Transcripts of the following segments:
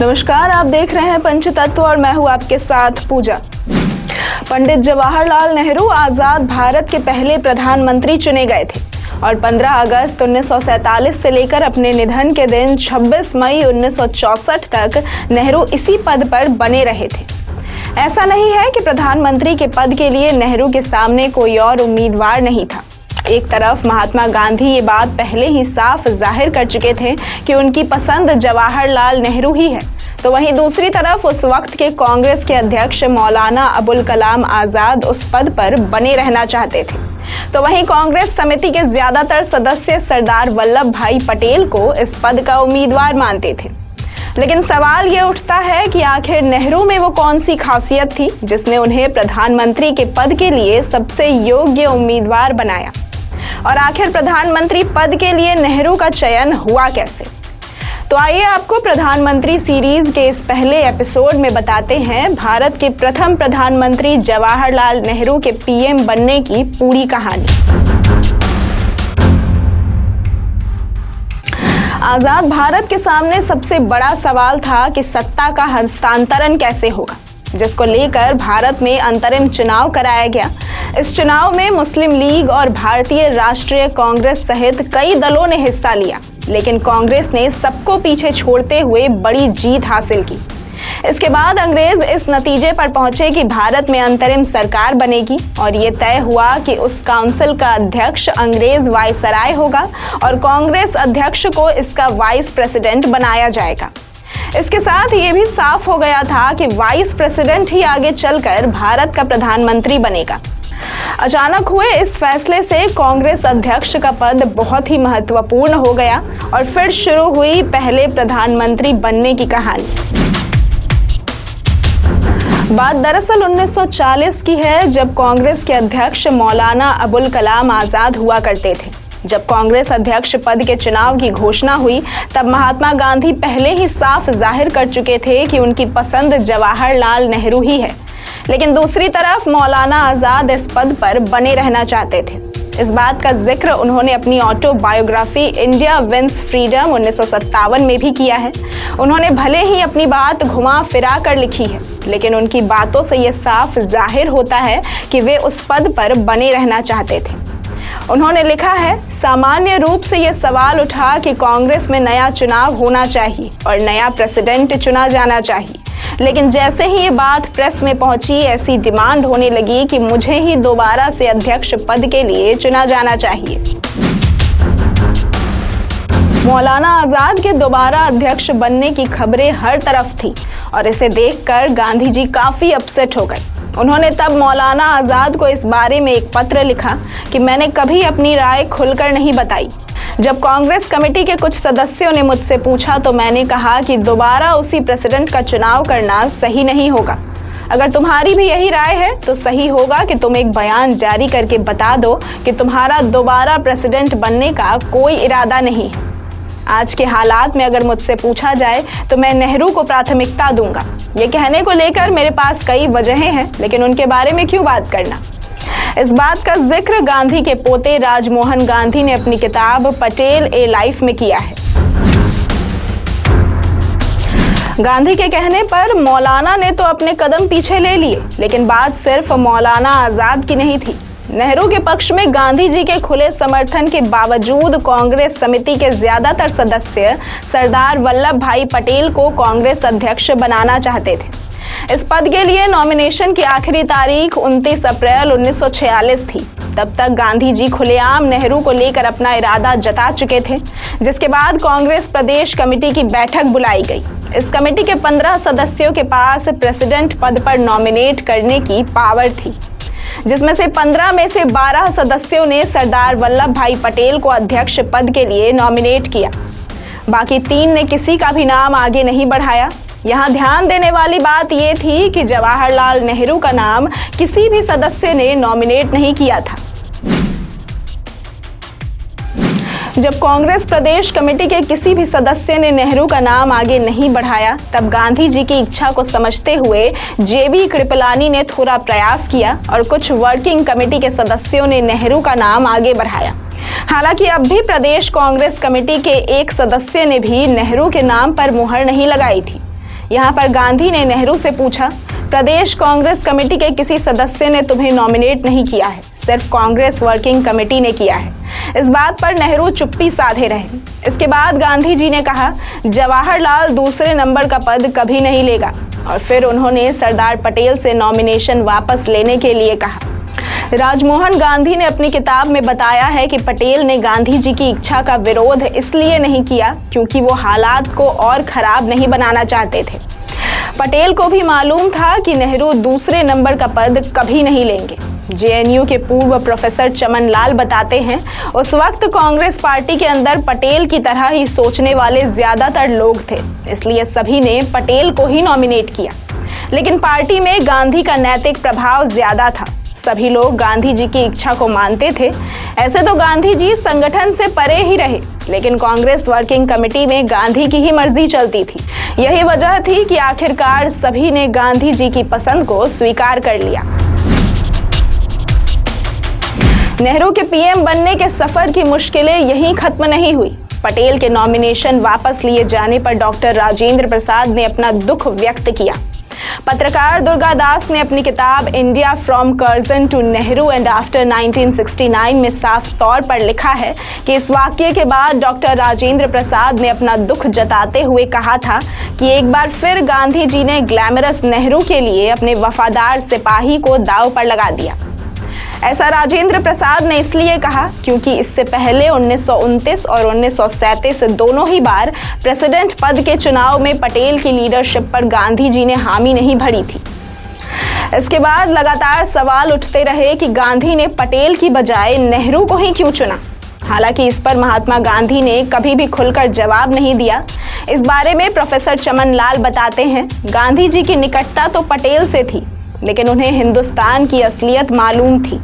नमस्कार, आप देख रहे हैं पंचतत्व और मैं हूं आपके साथ पूजा। पंडित जवाहरलाल नेहरू आजाद भारत के पहले प्रधानमंत्री चुने गए थे और 15 अगस्त 1947 से लेकर अपने निधन के दिन 26 मई 1964 तक नेहरू इसी पद पर बने रहे थे। ऐसा नहीं है कि प्रधानमंत्री के पद के लिए नेहरू के सामने कोई और उम्मीदवार नहीं था। एक तरफ महात्मा गांधी ये बात पहले ही साफ जाहिर कर चुके थे कि उनकी पसंद जवाहरलाल नेहरू ही है, तो वहीं दूसरी तरफ उस वक्त के कांग्रेस के अध्यक्ष मौलाना अबुल कलाम आजाद उस पद पर बने रहना चाहते थे। तो वहीं कांग्रेस समिति के ज्यादातर सदस्य सरदार वल्लभ भाई पटेल को इस पद का उम्मीदवार मानते थे। लेकिन सवाल ये उठता है कि आखिर नेहरू में वो कौन सी खासियत थी जिसने उन्हें प्रधानमंत्री के पद के लिए सबसे योग्य उम्मीदवार बनाया, और आखिर प्रधानमंत्री पद के लिए नेहरू का चयन हुआ कैसे। तो आइए आपको प्रधानमंत्री सीरीज के इस पहले एपिसोड में बताते हैं भारत के प्रथम प्रधानमंत्री जवाहरलाल नेहरू के पीएम बनने की पूरी कहानी। आजाद भारत के सामने सबसे बड़ा सवाल था कि सत्ता का हस्तांतरण कैसे होगा, जिसको लेकर भारत में अंतरिम चुनाव कराया गया। इस चुनाव में मुस्लिम लीग और भारतीय राष्ट्रीय कांग्रेस सहित कई दलों ने हिस्सा लिया, लेकिन कांग्रेस ने सबको पीछे छोड़ते हुए बड़ी जीत हासिल की। इसके बाद अंग्रेज इस नतीजे पर पहुंचे कि भारत में अंतरिम सरकार बनेगी और ये तय हुआ कि उस काउंसिल का अध्यक्ष अंग्रेज वायसराय होगा और कांग्रेस अध्यक्ष को इसका वाइस प्रेसिडेंट बनाया जाएगा। इसके साथ ये भी साफ हो गया था कि वाइस प्रेसिडेंट ही आगे चलकर भारत का प्रधानमंत्री बनेगा। अचानक हुए इस फैसले से कांग्रेस अध्यक्ष का पद बहुत ही महत्वपूर्ण हो गया और फिर शुरू हुई पहले प्रधानमंत्री बनने की कहानी। बात दरअसल 1940 की है, जब कांग्रेस के अध्यक्ष मौलाना अबुल कलाम आजाद हुआ करते थे। जब कांग्रेस अध्यक्ष पद के चुनाव की घोषणा हुई, तब महात्मा गांधी पहले ही साफ जाहिर कर चुके थे कि उनकी पसंद जवाहरलाल नेहरू ही है। लेकिन दूसरी तरफ मौलाना आजाद इस पद पर बने रहना चाहते थे। इस बात का जिक्र उन्होंने अपनी ऑटोबायोग्राफी इंडिया विंस फ्रीडम 1957 में भी किया है। उन्होंने भले ही अपनी बात घुमा फिरा कर लिखी है, लेकिन उनकी बातों से ये साफ जाहिर होता है कि वे उस पद पर बने रहना चाहते थे। उन्होंने लिखा है, सामान्य रूप से ये सवाल उठा कि कांग्रेस में नया चुनाव होना चाहिए और नया प्रेसिडेंट चुना जाना चाहिए, लेकिन जैसे ही ये बात प्रेस में पहुंची, ऐसी डिमांड होने लगी कि मुझे ही दोबारा से अध्यक्ष पद के लिए चुना जाना चाहिए। मौलाना आजाद के दोबारा अध्यक्ष बनने की खबरें हर तरफ थी और इसे देखकर गांधी जी काफी अपसेट हो गए। उन्होंने तब मौलाना आजाद को इस बारे में एक पत्र लिखा कि मैंने कभी अपनी राय खुलकर नहीं बताई। जब कांग्रेस कमेटी के कुछ सदस्यों ने मुझसे पूछा तो मैंने कहा कि दोबारा उसी प्रेसिडेंट का चुनाव करना सही नहीं होगा। अगर तुम्हारी भी यही राय है तो सही होगा कि तुम एक बयान जारी करके बता दो कि तुम्हारा दोबारा प्रेसिडेंट बनने का कोई इरादा नहीं है। आज के हालात में अगर मुझसे पूछा जाए तो मैं नेहरू को प्राथमिकता दूंगा। ये कहने को लेकर मेरे पास कई वजहें हैं, लेकिन उनके बारे में क्यों बात करना। इस बात का जिक्र गांधी के पोते राजमोहन गांधी ने अपनी किताब पटेल ए लाइफ में किया है। गांधी के कहने पर मौलाना ने तो अपने कदम पीछे ले लिए, लेकिन बात सिर्फ मौलाना आजाद की नहीं थी। नेहरू के पक्ष में गांधी जी के खुले समर्थन के बावजूद कांग्रेस समिति के ज्यादातर सदस्य सरदार वल्लभ भाई पटेल को कांग्रेस अध्यक्ष बनाना चाहते थे। इस पद के लिए नॉमिनेशन की आखिरी तारीख 29 अप्रैल 1946 थी। तब तक गांधी जी खुलेआम नेहरू को लेकर अपना इरादा जता चुके थे, जिसके बाद कांग्रेस प्रदेश कमेटी की बैठक बुलाई गई। इस कमेटी के 15 सदस्यों के पास प्रेसिडेंट पद पर नॉमिनेट करने की पावर थी, जिसमें से 15 में से 12 सदस्यों ने सरदार वल्लभ भाई पटेल को अध्यक्ष पद के लिए नॉमिनेट किया। बाकी 3 ने किसी का भी नाम आगे नहीं बढ़ाया। यहाँ ध्यान देने वाली बात यह थी कि जवाहरलाल नेहरू का नाम किसी भी सदस्य ने नॉमिनेट नहीं किया था। जब कांग्रेस प्रदेश कमेटी के किसी भी सदस्य ने नेहरू का नाम आगे नहीं बढ़ाया, तब गांधी जी की इच्छा को समझते हुए जेबी कृपलानी ने थोड़ा प्रयास किया और कुछ वर्किंग कमेटी के सदस्यों ने नेहरू का नाम आगे बढ़ाया। हालांकि अब भी प्रदेश कांग्रेस कमेटी के एक सदस्य ने भी नेहरू के नाम पर मुहर नहीं लगाई थी। यहाँ पर गांधी ने नेहरू से पूछा, प्रदेश कांग्रेस कमेटी के किसी सदस्य ने तुम्हें नॉमिनेट नहीं किया है, सिर्फ कांग्रेस वर्किंग कमेटी ने किया है। इस बात पर नेहरू चुप्पी साधे रहे। इसके बाद गांधी जी ने कहा, जवाहरलाल दूसरे नंबर का पद कभी नहीं लेगा, और फिर उन्होंने सरदार पटेल से नॉमिनेशन वापस लेने के लिए कहा। राजमोहन गांधी ने अपनी किताब में बताया है कि पटेल ने गांधी जी की इच्छा का विरोध इसलिए नहीं किया क्योंकि वो हालात को और खराब नहीं बनाना चाहते थे। पटेल को भी मालूम था कि नेहरू दूसरे नंबर का पद कभी नहीं लेंगे। जेएनयू के पूर्व प्रोफेसर चमन लाल बताते हैं, उस वक्त कांग्रेस पार्टी के अंदर पटेल की तरह ही सोचने वाले ज्यादातर लोग थे, इसलिए सभी ने पटेल को ही नॉमिनेट किया। लेकिन पार्टी में गांधी का नैतिक प्रभाव ज्यादा था। सभी लोग गांधी जी की इच्छा को मानते थे। ऐसे तो गांधी जी संगठन से परे ही रहे, लेकिन कांग्रेस वर्किंग कमेटी में गांधी की ही मर्जी चलती थी। यही वजह थी कि आखिरकार सभी ने गांधी जी की पसंद को स्वीकार कर लिया। नेहरू के पीएम बनने के सफर की मुश्किलें यहीं खत्म नहीं हुई। पटेल के नॉमिनेशन वापस लिए जाने पर डॉक्टर राजेंद्र प्रसाद ने अपना दुख व्यक्त किया। पत्रकार दुर्गा दास ने अपनी किताब India from Curzon to Nehru and after 1969 में साफ तौर पर लिखा है कि इस वाक्य के बाद डॉक्टर राजेंद्र प्रसाद ने अपना दुख जताते हुए कहा था कि एक बार फिर गांधी जी ने ग्लैमरस नेहरू के लिए अपने वफादार सिपाही को दांव पर लगा दिया। ऐसा राजेंद्र प्रसाद ने इसलिए कहा क्योंकि इससे पहले 1929 और 1937 दोनों ही बार प्रेसिडेंट पद के चुनाव में पटेल की लीडरशिप पर गांधी जी ने हामी नहीं भरी थी। इसके बाद लगातार सवाल उठते रहे कि गांधी ने पटेल की बजाय नेहरू को ही क्यों चुना। हालांकि इस पर महात्मा गांधी ने कभी भी खुलकर जवाब नहीं दिया। इस बारे में प्रोफेसर चमन लाल बताते हैं, गांधी जी की निकटता तो पटेल से थी, लेकिन उन्हें हिंदुस्तान की असलियत मालूम थी।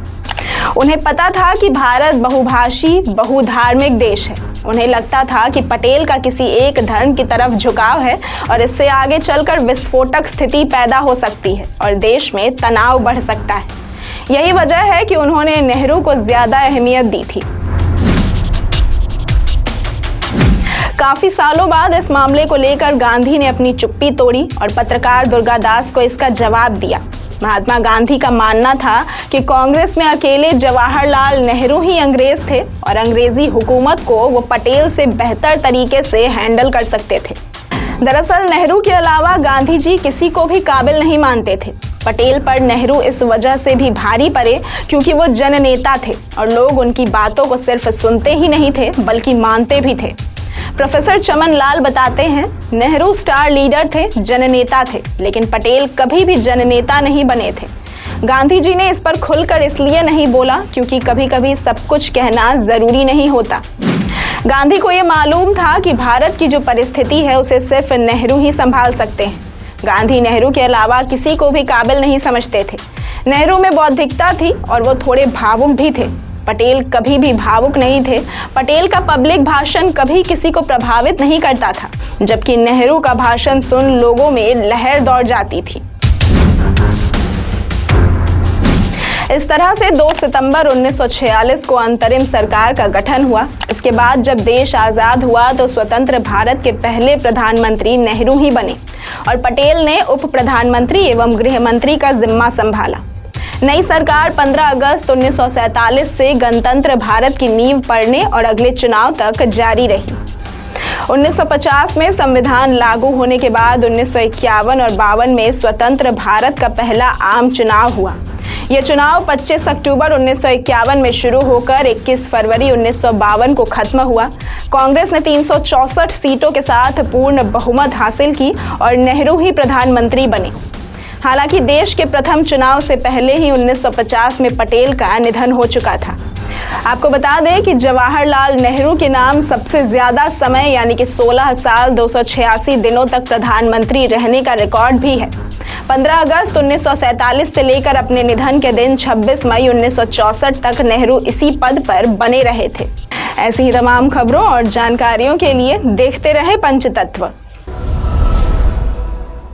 उन्हें पता था कि भारत बहुभाषी बहुधार्मिक देश है। उन्हें लगता था कि पटेल का किसी एक धर्म की तरफ झुकाव है और इससे आगे चलकर विस्फोटक स्थिति पैदा हो सकती है और देश में तनाव बढ़ सकता है। यही वजह है कि उन्होंने नेहरू को ज्यादा अहमियत दी थी। काफी सालों बाद इस मामले को लेकर गांधी ने अपनी चुप्पी तोड़ी और पत्रकार दुर्गा दास को इसका जवाब दिया। महात्मा गांधी का मानना था कि कांग्रेस में अकेले जवाहरलाल नेहरू ही अंग्रेज थे और अंग्रेजी हुकूमत को वो पटेल से बेहतर तरीके से हैंडल कर सकते थे। दरअसल नेहरू के अलावा गांधी जी किसी को भी काबिल नहीं मानते थे। पटेल पर नेहरू इस वजह से भी भारी पड़े क्योंकि वो जननेता थे और लोग उनकी बातों को सिर्फ सुनते ही नहीं थे बल्कि मानते भी थे। प्रोफेसर चमन लाल बताते हैं, नेहरू स्टार लीडर थे, जननेता थे, लेकिन पटेल कभी भी जननेता नहीं बने थे। गांधी जी ने इस पर खुलकर इसलिए नहीं बोला क्योंकि कभी कभी सब कुछ कहना जरूरी नहीं होता। गांधी को ये मालूम था कि भारत की जो परिस्थिति है उसे सिर्फ नेहरू ही संभाल सकते हैं। गांधी नेहरू के अलावा किसी को भी काबिल नहीं समझते थे। नेहरू में बौद्धिकता थी और वो थोड़े भावुक भी थे। पटेल कभी भी भावुक नहीं थे। पटेल का पब्लिक भाषण कभी किसी को प्रभावित नहीं करता था, जबकि नेहरू का भाषण सुन लोगों में लहर दौड़ जाती थी। इस तरह से 2 सितंबर 1946 को अंतरिम सरकार का गठन हुआ। इसके बाद जब देश आजाद हुआ तो स्वतंत्र भारत के पहले प्रधानमंत्री नेहरू ही बने और पटेल ने उप प्रधानमंत्री एवं गृह मंत्री का जिम्मा संभाला। नई सरकार 15 अगस्त 1947 से गणतंत्र भारत की नींव पड़ने और अगले चुनाव तक जारी रही। 1950 में संविधान लागू होने के बाद 1951 और 52 में स्वतंत्र भारत का पहला आम चुनाव हुआ। यह चुनाव 25 अक्टूबर 1951 में शुरू होकर 21 फरवरी 1952 को खत्म हुआ। कांग्रेस ने 364 सीटों के साथ पूर्ण बहुमत हासिल की और नेहरू ही प्रधानमंत्री बने। हालांकि देश के प्रथम चुनाव से पहले ही 1950 में पटेल का निधन हो चुका था। आपको बता दें कि जवाहरलाल नेहरू के नाम सबसे ज्यादा समय यानी कि 16 साल 286 दिनों तक प्रधानमंत्री रहने का रिकॉर्ड भी है। 15 अगस्त 1947 से लेकर अपने निधन के दिन 26 मई 1964 तक नेहरू इसी पद पर बने रहे थे। ऐसी ही तमाम खबरों और जानकारियों के लिए देखते रहे पंचतत्व।